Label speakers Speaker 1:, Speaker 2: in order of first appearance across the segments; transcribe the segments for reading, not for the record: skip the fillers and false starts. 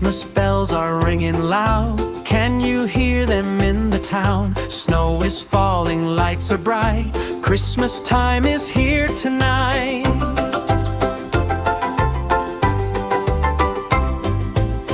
Speaker 1: Christmas bells are ringing loud. Can you hear them in the town? Snow is falling, lights are bright. Christmas time is here tonight.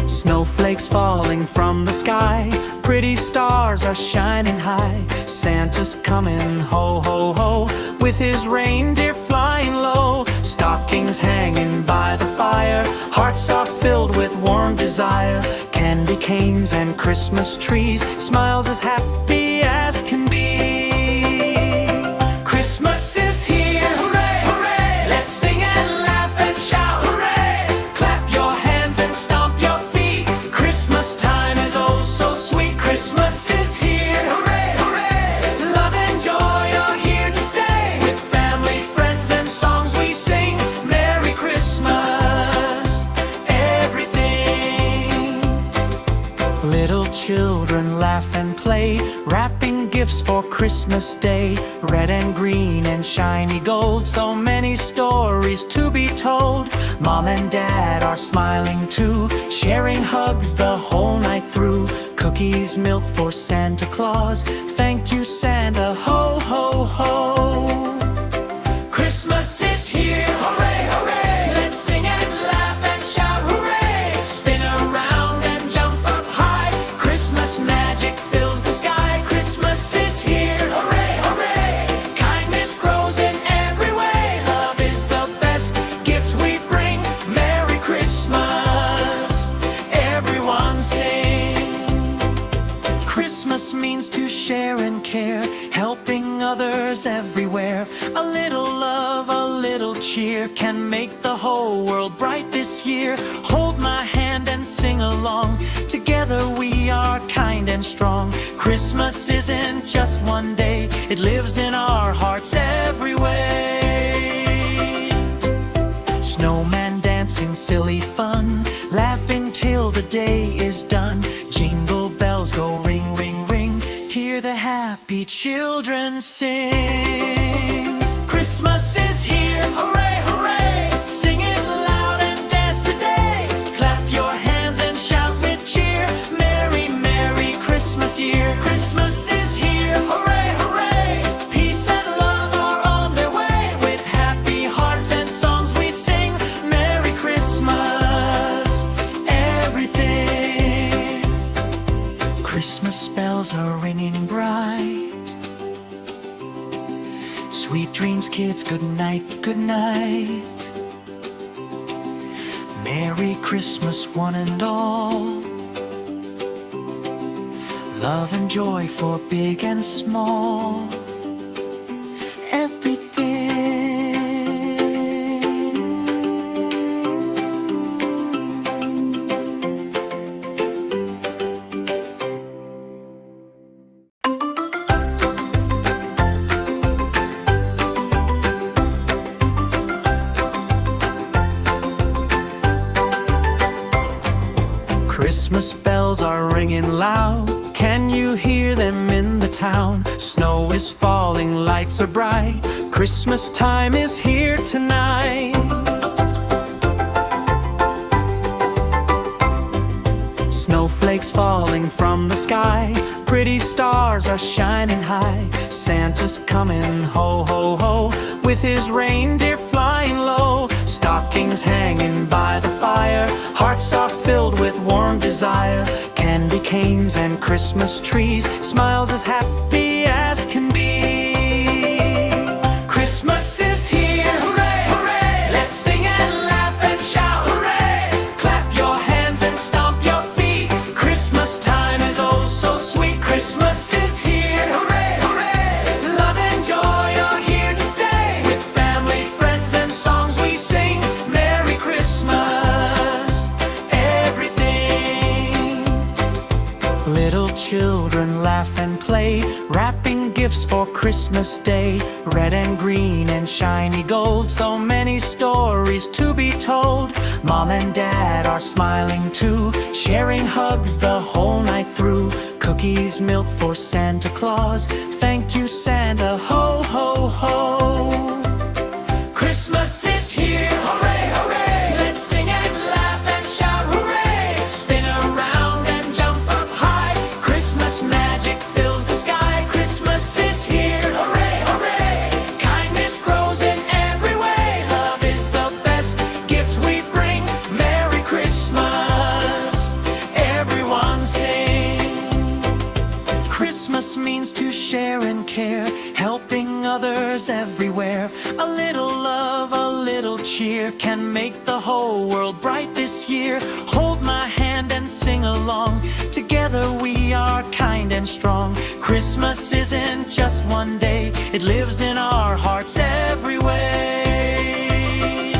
Speaker 1: Snowflakes falling from the sky. Pretty stars are shining high. Santa's coming, ho, ho, ho, with his reindeer flying low. Stockings hanging by the fire. Hearts are filled with warm desire. Candy canes and Christmas trees. Smiles as happy as can be. Christmas is here, hooray, hooray. Let's sing and laugh and shout, hooray. Clap your hands and stomp your feet. Christmas time is oh so sweet. Christmas is here, hooray, hooray. Love and joy are here to stay. With family, friends, and songs we sing. Merry Christmas, everything. Little children laugh and play, wrapping gifts for Christmas Day. Red and green and shiny gold, so many stories to be told. Mom and Dad are smiling too, sharing hugs the whole night through. Cookies, milk for Santa Claus. Thank you, Santa, ho, ho, ho. Christmas is here, hooray, hooray. Let's sing and laugh and shout, hooray. Spin around and jump up high. Christmas magic fills the sky. Christmas is here, hooray, hooray. Kindness grows in every way. Love is the best gift we bring. Merry Christmas, everyone sing. Christmas means to share and care, helping others everywhere. A little love, a little cheer can make the whole world bright this year. Hold my hand and sing along. Together we are kind and strong. Christmas isn't just one day, it lives in our hearts every way. Snowman dancing, silly fun, laughing till the day is done. Jingle bells go ring, ring, ring. Hear the happy children sing. Christmas is here, hooray, hooray. Sing it loud and dance today. Clap your hands and shout with cheer. Merry, Merry Christmas year. Christmas is here, hooray, hooray. Peace and love are on their way. With happy hearts and songs we sing. Merry Christmas, everything. Christmas bells are ringing bright. Sweet dreams, kids, good night, good night. Merry Christmas, one and all. Love and joy for big and small. Everything. Christmas bells are ringing loud. Can you hear them in the town? Snow is falling, lights are bright. Christmas time is here tonight. Snowflakes falling from the sky. Pretty stars are shining high. Santa's coming, ho, ho, ho, with his reindeer flying low. Stockings hanging by the fire. Hearts are filled with warm desire. Candy canes and Christmas trees. Smiles as happy as can be. Christmas is here, hooray, hooray. Let's sing and laugh and shout, hooray. Clap your hands and stomp your feet. Christmas time is oh so sweet. Christmas is here, hooray, hooray. Love and joy are here to stay. With family, friends, and songs we sing. Merry Christmas, everything. Little children laugh and play, wrapping gifts for Christmas Day. Red and green and shiny gold, so many stories to be told. Mom and Dad are smiling too, sharing hugs the whole night through. Cookies, milk for Santa Claus. Thank you, Santa, ho, ho, ho. Christmas is here, hooray, hooray. Let's sing and laugh and shout, hooray. Spin Christmas magic fills the sky. Christmas is here, hooray, hooray. Kindness grows in every way. Love is the best gift we bring. Merry Christmas, everyone sing. Christmas means to share and care, helping others everywhere. A little love, a little cheer can make the whole world bright this year. Hold my hand and sing along. Together we are kind and strong. Christmas isn't just one day, it lives in our hearts every way.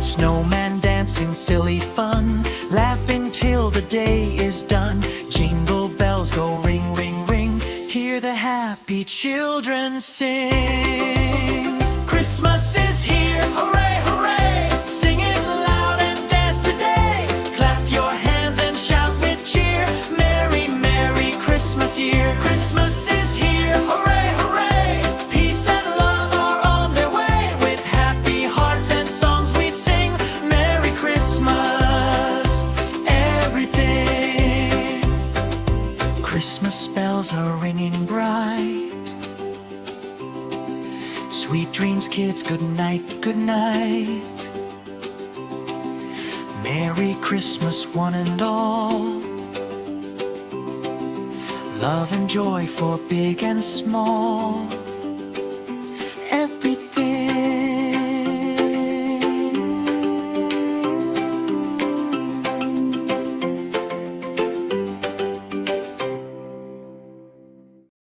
Speaker 1: Snowman dancing, silly fun, laughing till the day is done. Jingle bells go ring, ring, ring. Hear the happy children sing. Christmas is here, hooray, hooray. Sing it loud and dance today. Clap your hands and shout with cheer. Merry, Merry Christmas year. Christmas is here, hooray, hooray. Peace and love are on their way. With happy hearts and songs we sing. Merry Christmas, everything. Christmas bells are ringing bright. Sweet dreams, kids, good night, good night. Merry Christmas, one and all. Love and joy for big and small.